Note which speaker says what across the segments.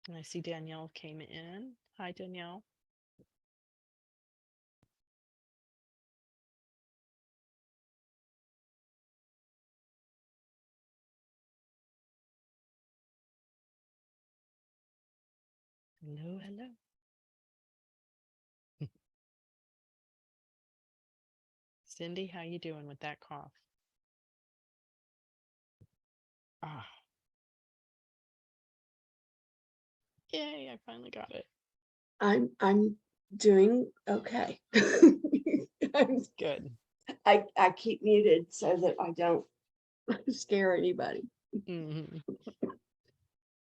Speaker 1: And I see Danielle came in. Hi, Danielle. Hello, hello. Cindy, how you doing with that cough? Ah, yay, I finally got it.
Speaker 2: I'm doing okay. I'm,
Speaker 1: Good.
Speaker 2: I keep muted so that I don't scare anybody.
Speaker 1: Hmm.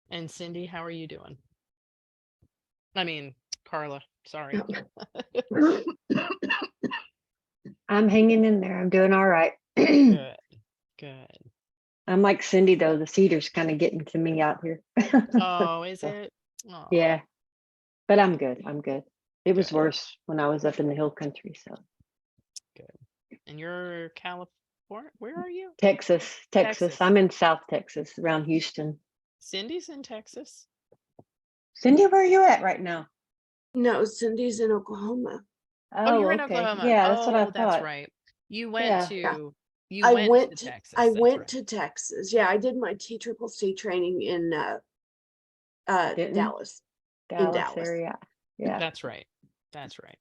Speaker 1: And Cindy, how are you doing? I mean, Carla, sorry.
Speaker 3: I'm hanging in there. I'm doing all right. I'm
Speaker 1: Good, good.
Speaker 3: like Cindy though. The cedar's kind of getting to me out here.
Speaker 1: Oh, is
Speaker 3: So,
Speaker 1: it? Oh,
Speaker 3: yeah, but I'm good. I'm good. It was
Speaker 1: good,
Speaker 3: worse when I was up in the hill country. So
Speaker 1: good. And you're California? Where are you?
Speaker 3: Texas.
Speaker 1: Texas.
Speaker 3: I'm in South Texas around Houston.
Speaker 1: Cindy's in Texas.
Speaker 3: Cindy, where are you at right now?
Speaker 2: No, Cindy's in Oklahoma.
Speaker 1: Oh, you're
Speaker 3: Oh,
Speaker 1: in
Speaker 3: okay.
Speaker 1: Oklahoma.
Speaker 3: Yeah, that's what I
Speaker 1: Oh, that's
Speaker 3: thought.
Speaker 1: right. You went
Speaker 3: Yeah.
Speaker 2: Yeah,
Speaker 1: to you went to
Speaker 2: I
Speaker 1: Texas. That's
Speaker 2: went
Speaker 1: right.
Speaker 2: to Texas. Yeah, I did my T-Triple-C training in
Speaker 3: Denton,
Speaker 2: Dallas. In
Speaker 3: Dallas
Speaker 2: Dallas.
Speaker 3: area. Yeah.
Speaker 1: That's right. That's right.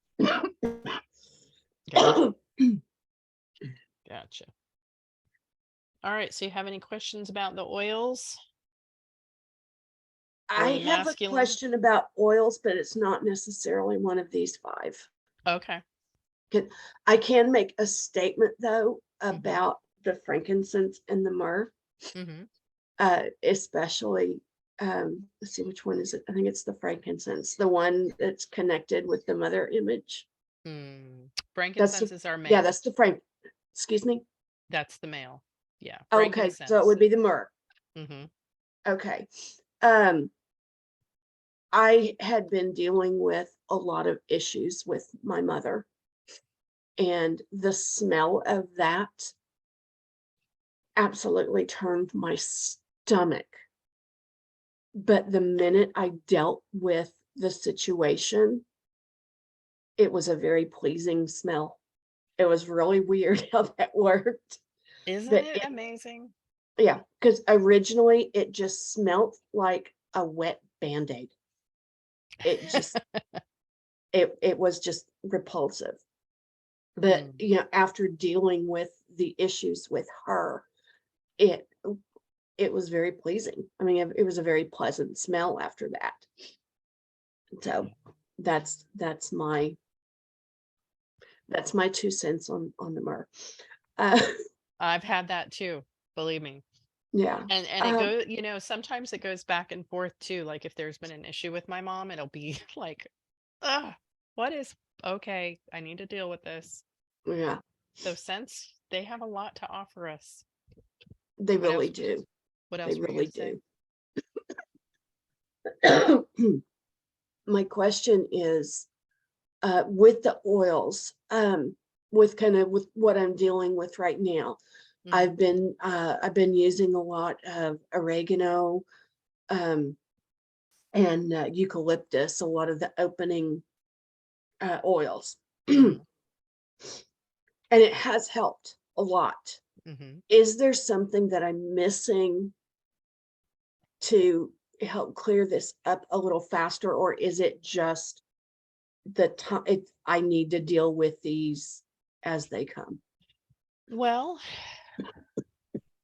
Speaker 1: Gotcha. Gotcha. All right. So you have any questions about the oils or
Speaker 2: I
Speaker 1: the
Speaker 2: have a
Speaker 1: masculine?
Speaker 2: question about oils, but it's not necessarily one of these five.
Speaker 1: Okay.
Speaker 2: I can make a statement though
Speaker 1: Mm-hmm.
Speaker 2: about the frankincense and the myrrh,
Speaker 1: Mm-hmm.
Speaker 2: especially. Let's see, which one is it? I think it's the frankincense, the one that's connected with the mother image. That's
Speaker 1: Frankincense
Speaker 2: the
Speaker 1: is our
Speaker 2: yeah,
Speaker 1: male.
Speaker 2: that's the frank. Excuse me.
Speaker 1: That's the male. Yeah.
Speaker 2: Okay, so it
Speaker 1: Frankincense.
Speaker 2: would be the myrrh.
Speaker 1: Mm-hmm.
Speaker 2: Okay. Um, I had been dealing with a lot of issues with my mother, and the smell of that absolutely turned my stomach. But the minute I dealt with the situation, it was a very pleasing smell. It was really weird how that worked.
Speaker 1: Isn't
Speaker 2: But
Speaker 1: it
Speaker 2: it,
Speaker 1: amazing?
Speaker 2: yeah, because originally it just smelt like a wet Band-Aid. It just it was just repulsive. But
Speaker 1: Mm.
Speaker 2: after dealing with the issues with her, it it was very pleasing. I mean, it was a very pleasant smell after that. So that's my that's my 2 cents on the myrrh. Uh,
Speaker 1: I've had that too, believe me.
Speaker 2: yeah.
Speaker 1: And it
Speaker 2: Um,
Speaker 1: goes, sometimes it goes back and forth too. Like if there's been an issue with my mom, it'll be like, ugh, what is okay, I need to deal with this.
Speaker 2: yeah,
Speaker 1: So scents, they have a lot to offer us.
Speaker 2: they
Speaker 1: What
Speaker 2: really
Speaker 1: else?
Speaker 2: do.
Speaker 1: What
Speaker 2: They
Speaker 1: else were you
Speaker 2: really
Speaker 1: gonna say?
Speaker 2: do. My question is, with the oils, with kind of with what I'm dealing with right now,
Speaker 1: Hmm.
Speaker 2: I've been using a lot of oregano, um, and eucalyptus, a lot of the opening oils, and
Speaker 1: Hmm.
Speaker 2: it has helped a lot.
Speaker 1: Hmm.
Speaker 2: Is there something that I'm missing to help clear this up a little faster, or is it just the time I need to deal with these as they come?
Speaker 1: Well,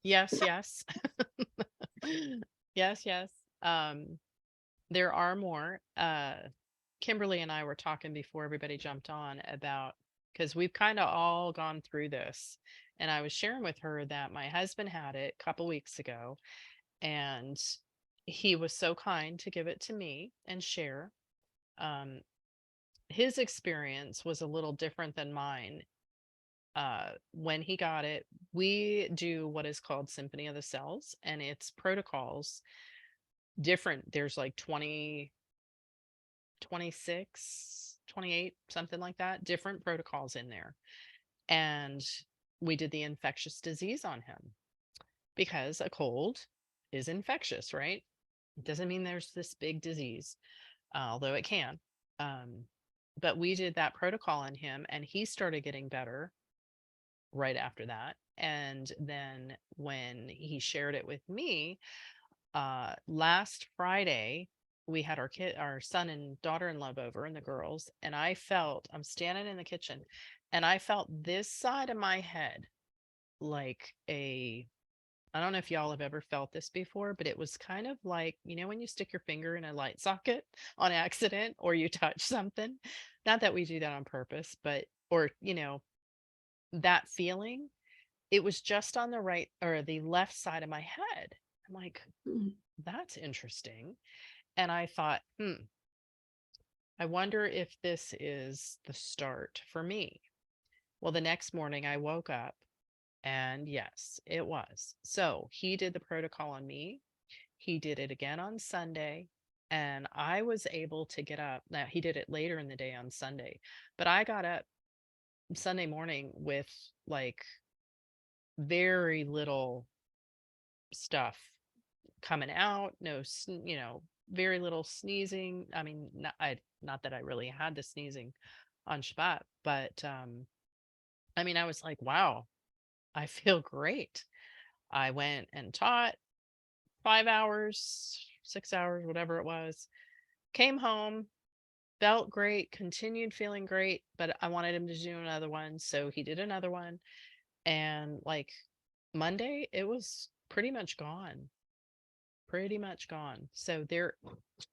Speaker 1: yes, yes. Yes, yes. Um, there are more. Kimberly and I were talking before everybody jumped on about because we've kind of all gone through this. And I was sharing with her that my husband had it a couple weeks ago, and he was so kind to give it to me and share. Um, his experience was a little different than mine. When he got it, we do what is called Symphony of the Cells, and it's protocols different. There's like 20, 26, 28, something like that, different protocols in there. And we did the infectious disease on him because a cold is infectious, right? It doesn't mean there's this big disease, although it can. Um, but we did that protocol on him, and he started getting better right after that. And then when he shared it with me, last Friday, we had our son and daughter-in-law over and the girls, and I'm standing in the kitchen and I felt this side of my head like I don't know if y'all have ever felt this before, but it was kind of like, when you stick your finger in a light socket on accident or you touch something. Not that we do that on purpose, but, or, that feeling, it was just on the right or the left side of my head. I'm like,
Speaker 2: Mm.
Speaker 1: that's interesting. And I thought, I wonder if this is the start for me. Well, the next morning I woke up and yes, it was. So he did the protocol on me. He did it again on Sunday. And I was able to get up. Now, he did it later in the day on Sunday, but I got up Sunday morning with like very little stuff coming out, no, very little sneezing. I mean, not that I really had the sneezing on Shevat, but I mean, I was like, wow, I feel great. I went and taught 5 hours, 6 hours, whatever it was, came home, felt great, continued feeling great, but I wanted him to do another one. So he did another one. And like Monday, it was pretty much gone. Pretty much gone. So there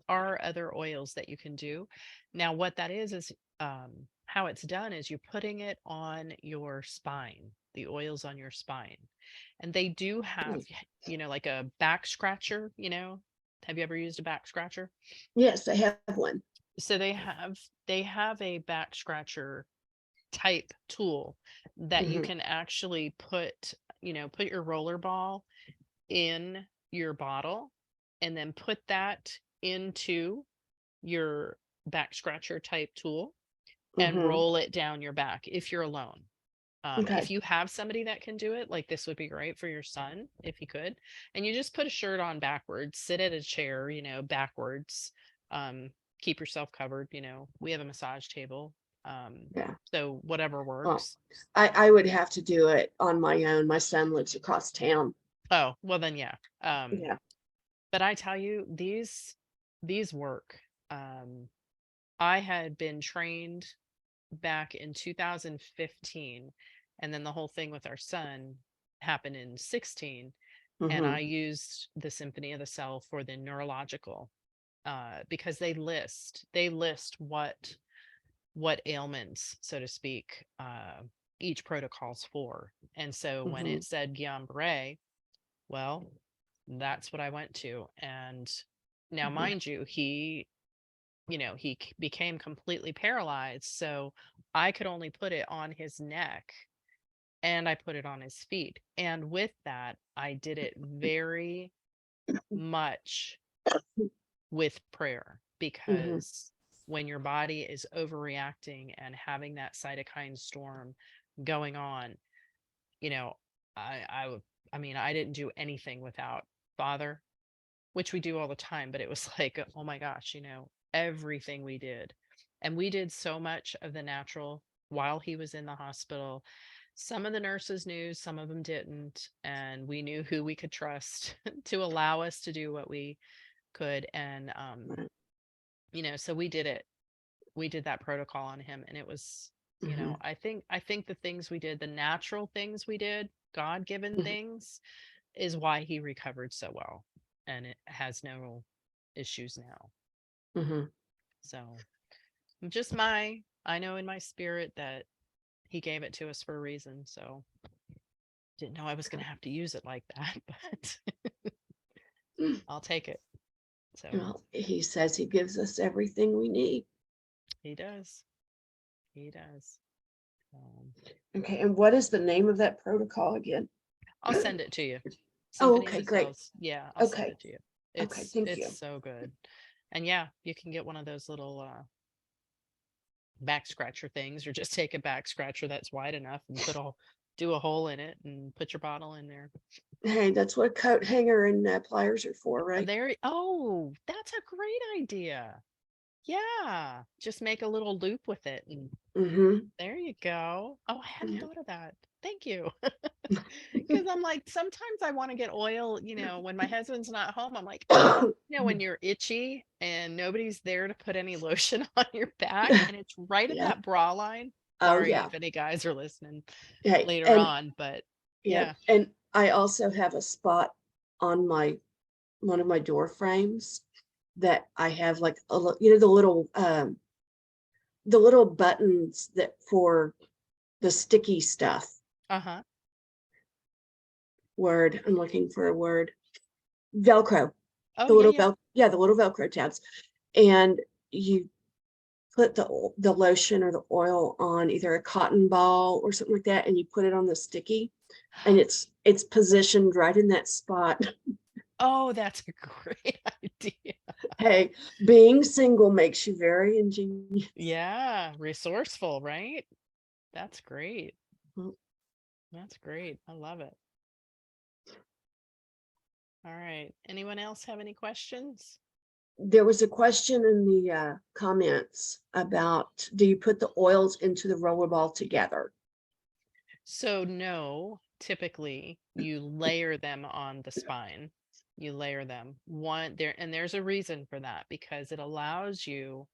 Speaker 1: are other oils that you can do. Now, what that is how it's done is you're putting it on your spine, the oils on your spine. And they do have,
Speaker 2: Mm.
Speaker 1: like a back scratcher. Have you ever used a back scratcher?
Speaker 2: Yes, I have one.
Speaker 1: So they have a back scratcher type tool that you
Speaker 2: Mhm.
Speaker 1: can actually put your roller ball in your bottle and then put that into your back scratcher type tool and
Speaker 2: Mhm.
Speaker 1: roll it down your back if you're alone. If
Speaker 2: Okay.
Speaker 1: you have somebody that can do it, like this would be great for your son if he could. And you just put a shirt on backwards, sit at a chair, backwards. Um, Keep yourself covered. We have a massage table.
Speaker 2: Yeah.
Speaker 1: So whatever
Speaker 2: Well,
Speaker 1: works.
Speaker 2: I would have to do it on my own. My son lives across town.
Speaker 1: Oh, well then, yeah.
Speaker 2: Yeah.
Speaker 1: But I tell you, these work. Um, I had been trained back in 2015, and then the whole thing with our son happened in 16, and I
Speaker 2: Mhm.
Speaker 1: used the Symphony of the Cell for the neurological, because they list what ailments, so to speak, each protocol's for. And so when it
Speaker 2: Mhm.
Speaker 1: said Guillain-Barré, well, that's what I went to. And now,
Speaker 2: Mhm.
Speaker 1: mind you, he became completely paralyzed. So I could only put it on his neck and I put it on his feet. And with that, I did it very much with prayer
Speaker 2: Mhm.
Speaker 1: because when your body is overreacting and having that cytokine storm going on, you know, I mean, I didn't do anything without Father, which we do all the time, but it was like, oh my gosh, everything we did. And we did so much of the natural while he was in the hospital. Some of the nurses knew, some of them didn't. And we knew who we could trust to allow us to do what we could. And,
Speaker 2: Right.
Speaker 1: so we did it. We did that protocol on him. And it was,
Speaker 2: Mhm.
Speaker 1: I think the things we did, the natural things we did, God given
Speaker 2: Mhm.
Speaker 1: things, is why he recovered so well and it has no issues now.
Speaker 2: Mhm.
Speaker 1: So I know in my spirit that he gave it to us for a reason. So didn't know I was going to have to use it like that, but
Speaker 2: Mm.
Speaker 1: I'll take it. So
Speaker 2: Well, he says he gives us everything we need.
Speaker 1: he does. He does.
Speaker 2: Okay, and what is the name of that protocol again?
Speaker 1: I'll send it to you.
Speaker 2: Oh,
Speaker 1: Symphony of
Speaker 2: okay,
Speaker 1: the
Speaker 2: great.
Speaker 1: Cells. Yeah, I'll send
Speaker 2: Okay.
Speaker 1: it to you.
Speaker 2: Okay,
Speaker 1: It's
Speaker 2: thank
Speaker 1: it's
Speaker 2: you.
Speaker 1: so good. And yeah, you can get one of those little back scratcher things, or just take a back scratcher that's wide enough and do a hole in it and put your bottle in there.
Speaker 2: Hey, that's what a coat hanger and pliers are for, right?
Speaker 1: Oh, that's a great idea. Yeah, just make a little loop with it and
Speaker 2: Mm-hmm.
Speaker 1: there you go. Oh, I hadn't thought of that. Thank you. Because I'm like, sometimes I want to get oil, when my husband's not home, I'm like, when you're itchy and nobody's there to put any lotion on your back and it's right at
Speaker 2: Yeah.
Speaker 1: that bra line.
Speaker 2: Oh,
Speaker 1: Sorry
Speaker 2: yeah.
Speaker 1: if any guys are listening
Speaker 2: Hey,
Speaker 1: later
Speaker 2: and
Speaker 1: on, but
Speaker 2: yeah,
Speaker 1: yeah.
Speaker 2: and I also have a spot on one of my door frames that I have like the little buttons that for the sticky stuff.
Speaker 1: Uh-huh.
Speaker 2: I'm looking for a word. Velcro.
Speaker 1: Oh, yeah, yeah.
Speaker 2: The little Velcro tabs. And you put the lotion or the oil on either a cotton ball or something like that, and you put it on the sticky, and it's positioned right in that spot.
Speaker 1: Oh, that's a great idea.
Speaker 2: Hey, being single makes you very ingenious.
Speaker 1: Yeah, resourceful, right? That's great.
Speaker 2: Mm.
Speaker 1: That's great. I love it. All right. Anyone else have any questions?
Speaker 2: There was a question in the comments about, do you put the oils into the rollerball together?
Speaker 1: So no, typically you layer them on the spine. You layer them one there, and there's a reason for that because it allows your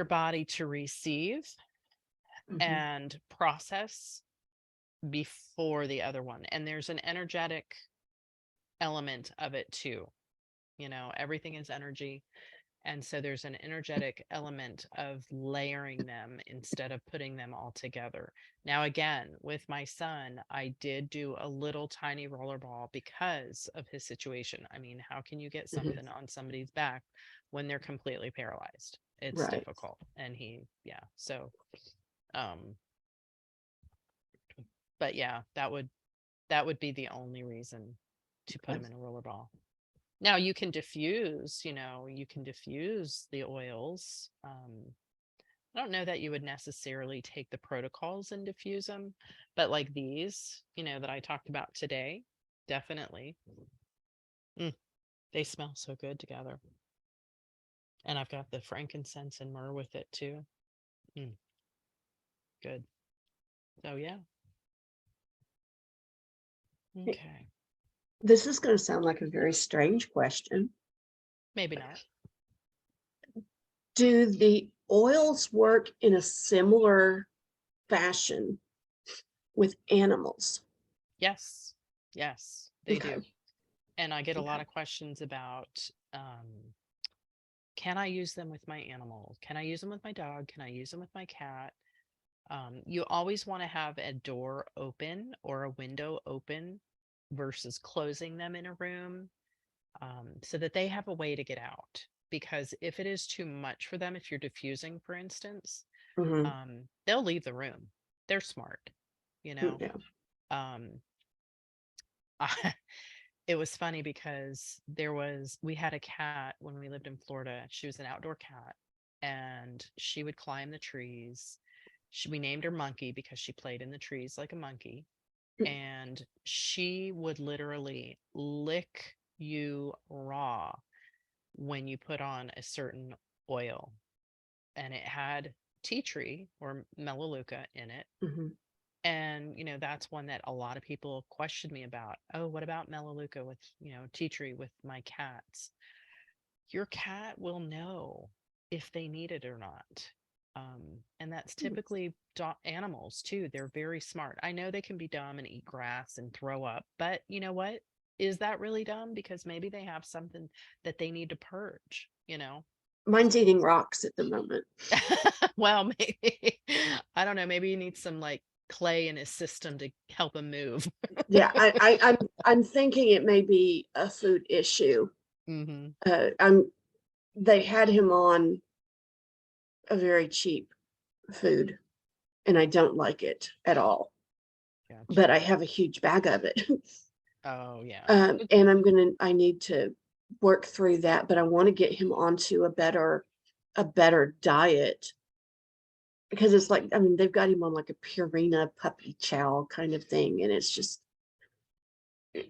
Speaker 1: body to receive
Speaker 2: Mhm.
Speaker 1: and process before the other one. And there's an energetic element of it too. Everything is energy. And so there's an energetic element of layering them instead of putting them all together. Now, again, with my son, I did do a little tiny rollerball because of his situation. I mean, how can you get
Speaker 2: Mhm.
Speaker 1: something on somebody's back when they're completely paralyzed? It's
Speaker 2: Right.
Speaker 1: difficult. And yeah. So, um, but yeah, that would be the only reason to put him in a rollerball. Now you can diffuse the oils. I don't know that you would necessarily take the protocols and diffuse them, but like these, that I talked about today, definitely. Mm, they smell so good together. And I've got the frankincense and myrrh with it too. Mm, good. So yeah. Okay.
Speaker 2: This is going to sound like a very strange question.
Speaker 1: Maybe not.
Speaker 2: Do the oils work in a similar fashion with animals?
Speaker 1: Yes. Yes, they
Speaker 2: Okay.
Speaker 1: do. And I get a lot
Speaker 2: Okay.
Speaker 1: of questions about can I use them with my animal? Can I use them with my dog? Can I use them with my cat? You always want to have a door open or a window open versus closing them in a room, so that they have a way to get out. Because if it is too much for them, if you're diffusing, for instance,
Speaker 2: Mhm.
Speaker 1: they'll leave the room. They're smart, you know.
Speaker 2: Yeah.
Speaker 1: Um, it was funny because we had a cat when we lived in Florida. She was an outdoor cat and she would climb the trees. We named her Monkey because she played in the trees like a monkey. And she would literally lick you raw when you put on a certain oil. And it had tea tree or melaleuca in it.
Speaker 2: Mhm.
Speaker 1: And, that's one that a lot of people questioned me about. Oh, what about Melaleuca with, tea tree with my cats? Your cat will know if they need it or not. And that's typically animals too. They're very smart. I know they can be dumb and eat grass and throw up, but you know what? Is that really dumb? Because maybe they have something that they need to purge.
Speaker 2: Mine's
Speaker 1: So,
Speaker 2: eating rocks at the moment.
Speaker 1: well, maybe, I don't know, maybe he needs some like clay in his system to help him move.
Speaker 2: Yeah, I'm thinking it may be a food issue.
Speaker 1: Hmm.
Speaker 2: I'm They had him on a very cheap food, and I don't like it at all.
Speaker 1: Gotcha.
Speaker 2: But I have a huge bag of it.
Speaker 1: Oh, yeah.
Speaker 2: And I need to work through that, but I want to get him onto a better diet, because it's like, I mean, they've got him on like a Purina puppy chow kind of thing, and it's just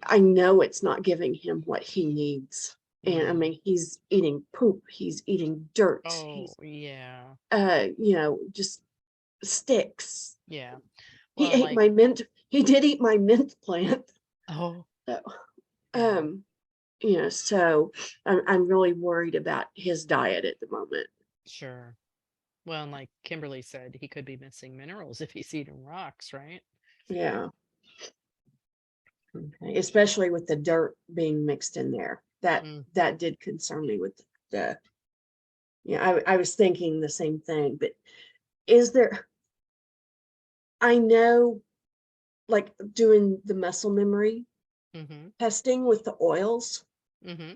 Speaker 2: I know it's not giving him what he needs. And I
Speaker 1: Mm.
Speaker 2: mean, he's eating poop, he's eating dirt,
Speaker 1: Oh,
Speaker 2: he's
Speaker 1: yeah.
Speaker 2: just sticks.
Speaker 1: Yeah.
Speaker 2: He
Speaker 1: Well, and
Speaker 2: ate
Speaker 1: like,
Speaker 2: my mint. He did eat my mint plant.
Speaker 1: oh,
Speaker 2: So,
Speaker 1: yeah,
Speaker 2: um, so I'm really worried about his diet at the moment.
Speaker 1: sure. Well, and like Kimberly said, he could be missing minerals if he's eating rocks, right?
Speaker 2: Yeah. Okay. Especially with the dirt being mixed in there.
Speaker 1: Mm.
Speaker 2: That did concern me with the yeah, I was thinking the same thing, but is there I know like doing the muscle memory
Speaker 1: Mm-hmm.
Speaker 2: testing with the oils,
Speaker 1: Mm-hmm.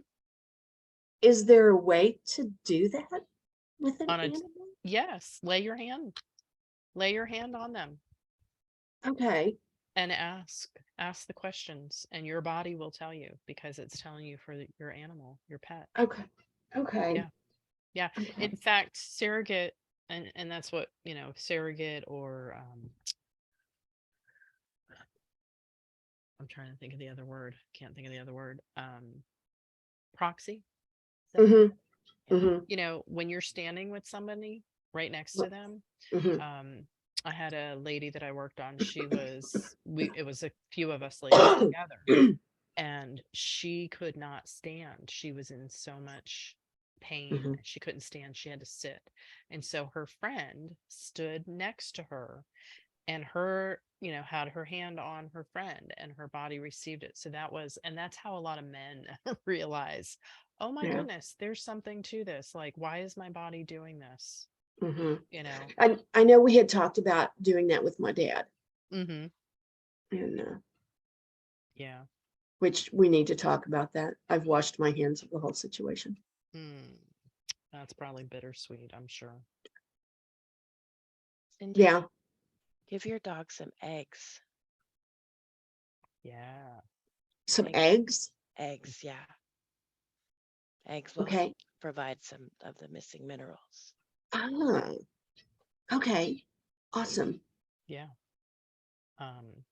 Speaker 2: is there a way to do that with an
Speaker 1: On a,
Speaker 2: animal?
Speaker 1: yes, lay your hand on them
Speaker 2: Okay.
Speaker 1: and ask the questions, and your body will tell you because it's telling you for your animal, your pet.
Speaker 2: Okay. Okay.
Speaker 1: Yeah. Yeah.
Speaker 2: Okay.
Speaker 1: In fact, surrogate, and that's what, surrogate or I'm trying to think of the other word. Can't think of the other word. Proxy. Is that it?
Speaker 2: Mhm.
Speaker 1: Yeah.
Speaker 2: Mhm.
Speaker 1: When you're standing with somebody right next to them,
Speaker 2: Mhm.
Speaker 1: um, I had a lady that I worked on. It was a few of us ladies together, and she could not stand. She was in so much pain.
Speaker 2: Mhm.
Speaker 1: She couldn't stand. She had to sit. And so her friend stood next to her, and her, had her hand on her friend, and her body received it. So that's how a lot of men realize, oh my
Speaker 2: Yeah.
Speaker 1: goodness, there's something to this. Like, why is my body doing this?
Speaker 2: Mhm.
Speaker 1: You know?
Speaker 2: I know we had talked about doing that with my dad,
Speaker 1: Mm-hmm.
Speaker 2: and
Speaker 1: Yeah.
Speaker 2: which we need to talk about that. I've washed my hands of the whole situation.
Speaker 1: Mm. That's probably bittersweet, I'm sure.
Speaker 4: Cindy,
Speaker 2: Yeah.
Speaker 4: give your dog some eggs.
Speaker 1: Yeah.
Speaker 2: Some
Speaker 4: Egg,
Speaker 2: eggs.
Speaker 4: eggs, yeah. Eggs will help
Speaker 2: Okay.
Speaker 4: provide some of the missing minerals.
Speaker 2: Ah. Okay. Awesome.
Speaker 1: Yeah. Um,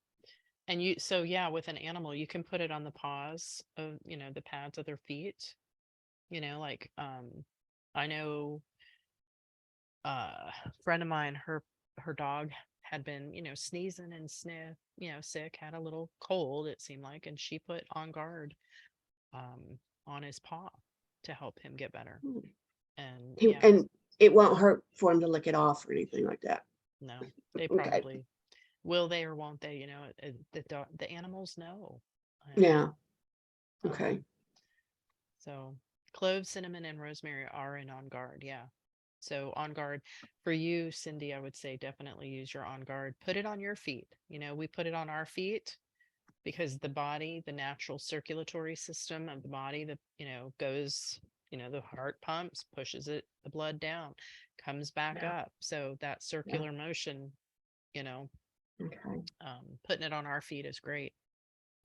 Speaker 1: and yeah, with an animal, you can put it on the paws of, the pads of their feet, like, I know, a friend of mine, her dog had been, sneezing and sick, had a little cold, it seemed like, and she put On Guard, on his paw to help him get better.
Speaker 2: Hmm.
Speaker 1: And
Speaker 2: He,
Speaker 1: yeah,
Speaker 2: and it won't hurt for him to lick it off or anything like that.
Speaker 1: no, they
Speaker 2: Okay.
Speaker 1: probably will they or won't they, the animals know.
Speaker 2: Yeah. Okay.
Speaker 1: Um, so cloves, cinnamon, and rosemary are in On Guard. Yeah. So On Guard for you, Cindy, I would say definitely use your On Guard. Put it on your feet. We put it on our feet because the body, the natural circulatory system of the body, goes, the heart pumps, pushes the blood down, comes back
Speaker 2: Yeah.
Speaker 1: up. So that
Speaker 2: Yeah.
Speaker 1: circular motion, you know,
Speaker 2: Okay.
Speaker 1: putting it on our feet is great.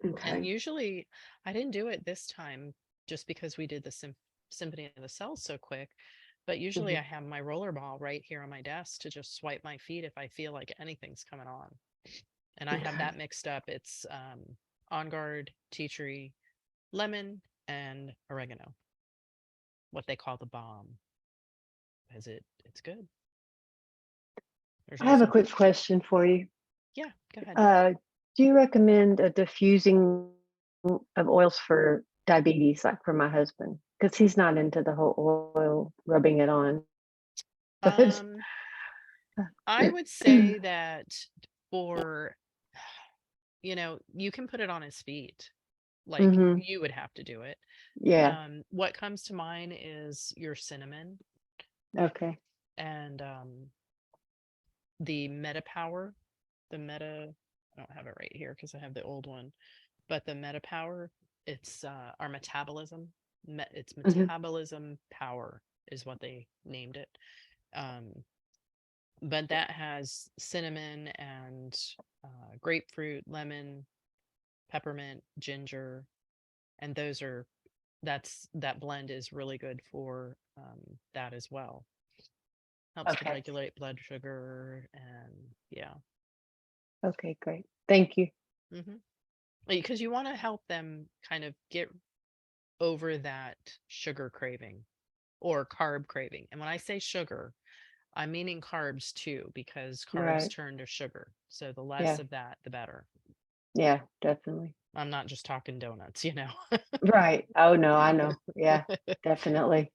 Speaker 1: And
Speaker 2: Okay.
Speaker 1: usually I didn't do it this time just because we did the Symphony of the Cells so quick. But usually I
Speaker 2: Mhm.
Speaker 1: have my roller ball right here on my desk to just swipe my feet if I feel like anything's coming on. And I have
Speaker 2: Okay.
Speaker 1: that mixed up. It's On Guard, tea tree, lemon, and oregano. What they call the bomb. Because it's good. There's
Speaker 3: I have a
Speaker 1: also,
Speaker 3: quick question for you.
Speaker 1: yeah, go ahead.
Speaker 3: Uh, do you recommend a diffusing of oils for diabetes, like for my husband? Because he's not into the whole oil rubbing it on. But
Speaker 1: Um, I would say that for, you can put it on his feet. Like
Speaker 3: hmm
Speaker 1: you would have to do it.
Speaker 3: yeah,
Speaker 1: What comes to mind is your cinnamon
Speaker 3: okay.
Speaker 1: and the Meta Power. The Meta, I don't have it right here because I have the old one, but the Meta Power, it's our metabolism. It's
Speaker 3: hmm
Speaker 1: metabolism power is what they named it. Um, but that has cinnamon and grapefruit, lemon, peppermint, ginger, and that blend is really good for that as well. Helps to
Speaker 3: Okay.
Speaker 1: regulate blood sugar and yeah.
Speaker 3: Okay, great. Thank you.
Speaker 1: Hmm. because you want to help them kind of get over that sugar craving or carb craving. And when I say sugar, I'm meaning carbs too, because carbs
Speaker 3: Right.
Speaker 1: turn to sugar. So the
Speaker 3: Yeah.
Speaker 1: less of that, the better.
Speaker 3: Yeah, definitely.
Speaker 1: I'm not just talking donuts,
Speaker 3: Right. Oh no, I know. Yeah, definitely.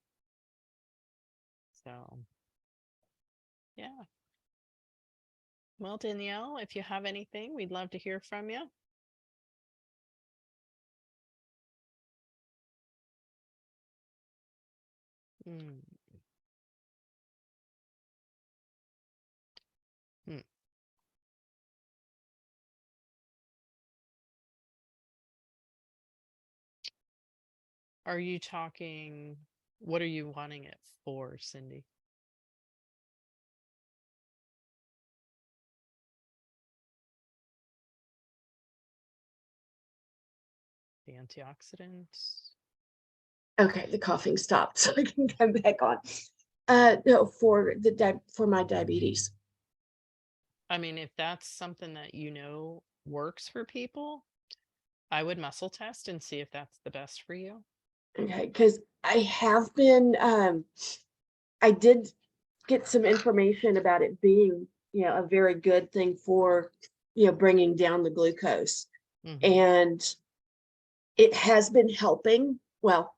Speaker 1: So, yeah. Well, Danielle, if you have anything, we'd love to hear from you. Mm. Mm. Are you talking, what are you wanting it for, Cindy? The antioxidants?
Speaker 2: Okay, the coughing stopped, so I can come back on. No, for my diabetes.
Speaker 1: I mean, if that's something that works for people, I would muscle test and see if that's the best for you.
Speaker 2: Okay, because I have been, I did get some information about it being, a very good thing for, bringing down the glucose.
Speaker 1: Mhm.
Speaker 2: And it has been helping. Well,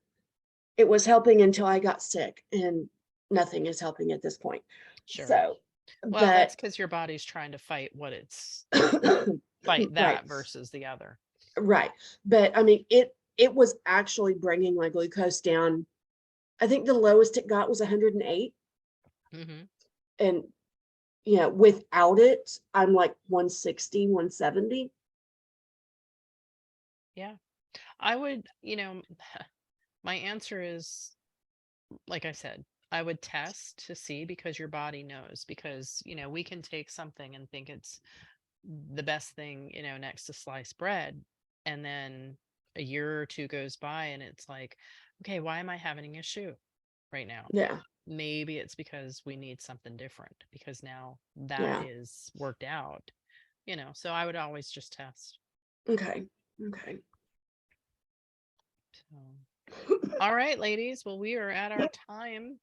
Speaker 2: it was helping until I got sick, and nothing is helping at this point.
Speaker 1: Sure.
Speaker 2: So,
Speaker 1: Well, that's
Speaker 2: but
Speaker 1: because your body's trying to fight what it's fight
Speaker 2: right,
Speaker 1: that versus the other.
Speaker 2: right. But I mean, it was actually bringing my glucose down. I think the lowest it got was 108,
Speaker 1: Hmm.
Speaker 2: and without it, I'm like 160, 170.
Speaker 1: Yeah. I would, my answer is, like I said, I would test to see because your body knows. Because, we can take something and think it's the best thing, next to sliced bread. And then a year or two goes by and it's like, okay, why am I having an issue right now?
Speaker 2: Yeah,
Speaker 1: Maybe it's because we need something different because now that
Speaker 2: yeah.
Speaker 1: is worked out, so I would always just test.
Speaker 2: Okay, okay.
Speaker 1: So, all right, ladies. Well, we are at our time.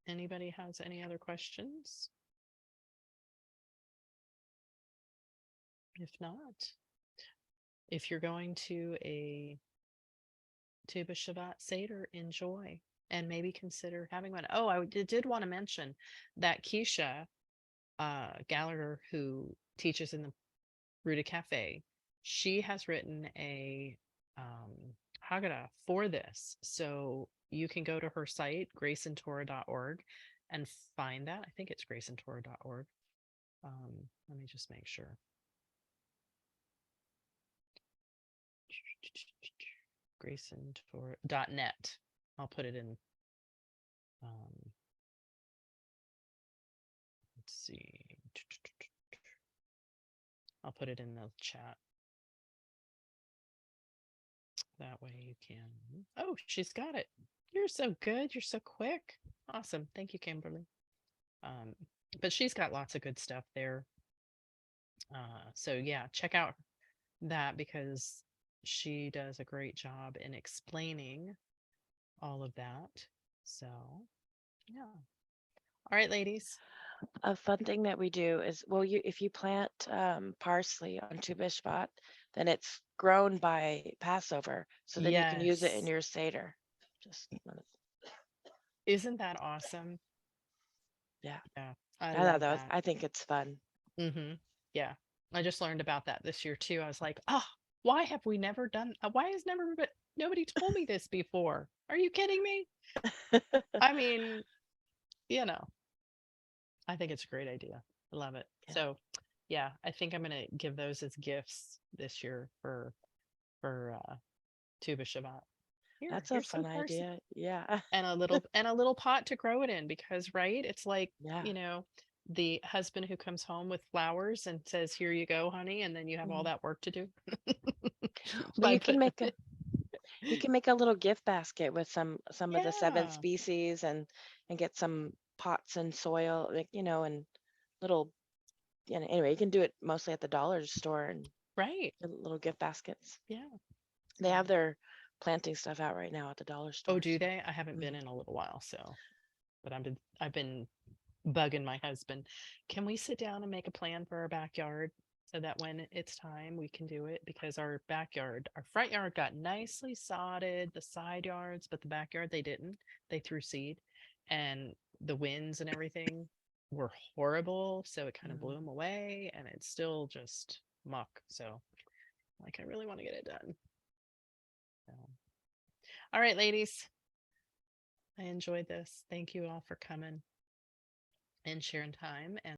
Speaker 1: Anybody has any other questions? If not, if you're going to a Tuba Shabbat Seder, enjoy and maybe consider having one. Oh, I did want to mention that Keisha Gallagher, who teaches in the Ruta Cafe, she has written a Haggadah for this. So you can go to her site, graceandtorah.org, and find that. I think it's graceandtorah.org. Let me just make sure. graceandtorah.net. I'll put it in. Let's see. I'll put it in the chat. That way you can. Oh, she's got it. You're so good. You're so quick. Awesome. Thank you, Kimberly. Um, but she's got lots of good stuff there. So yeah, check out that because she does a great job in explaining all of that. So yeah. All right, ladies.
Speaker 4: A fun thing that we do is, well, if you plant parsley on Tu B'Shvat, then it's grown by Passover, so then you can use it in
Speaker 1: Yes.
Speaker 4: your Seder. Just
Speaker 1: Isn't that awesome?
Speaker 4: yeah,
Speaker 1: Yeah. I
Speaker 4: I thought
Speaker 1: love
Speaker 4: that was.
Speaker 1: that.
Speaker 4: I think it's fun.
Speaker 1: Mm-hmm. Yeah. I just learned about that this year too. I was like, oh, why have we never done why has nobody told me this before? Are you kidding me? I mean, you know, I think it's a great idea. I love it.
Speaker 4: Yeah.
Speaker 1: So yeah, I think I'm gonna give those as gifts this year for Tuba Shabbat.
Speaker 4: That's a
Speaker 1: Here's some
Speaker 4: fun
Speaker 1: parsley
Speaker 4: idea. Yeah.
Speaker 1: and a little pot to grow it in because right, it's like,
Speaker 4: Yeah.
Speaker 1: the husband who comes home with flowers and says, "Here you go, honey," and then you have all
Speaker 4: Mm.
Speaker 1: that work to do.
Speaker 4: Well,
Speaker 1: By
Speaker 4: you can
Speaker 1: put
Speaker 4: make a little gift basket with some of the 7
Speaker 1: Yeah.
Speaker 4: species and get some pots and soil, like, and little anyway, you can do it mostly at the dollar store and
Speaker 1: Right.
Speaker 4: the little gift baskets.
Speaker 1: Yeah.
Speaker 4: They have their planting stuff out right now at the dollar store.
Speaker 1: Oh, do they? I haven't been
Speaker 4: Mhm.
Speaker 1: in a little while, so but I've been bugging my husband. Can we sit down and make a plan for our backyard so that when it's time we can do it? Because our backyard, our front yard got nicely sodded, the side yards, but the backyard they didn't. They threw seed and the winds and everything were horrible, so it kind of blew them away and it's still just muck. So like I really want to get it done. So. All right, ladies. I enjoyed this. Thank you all for coming and sharing time. And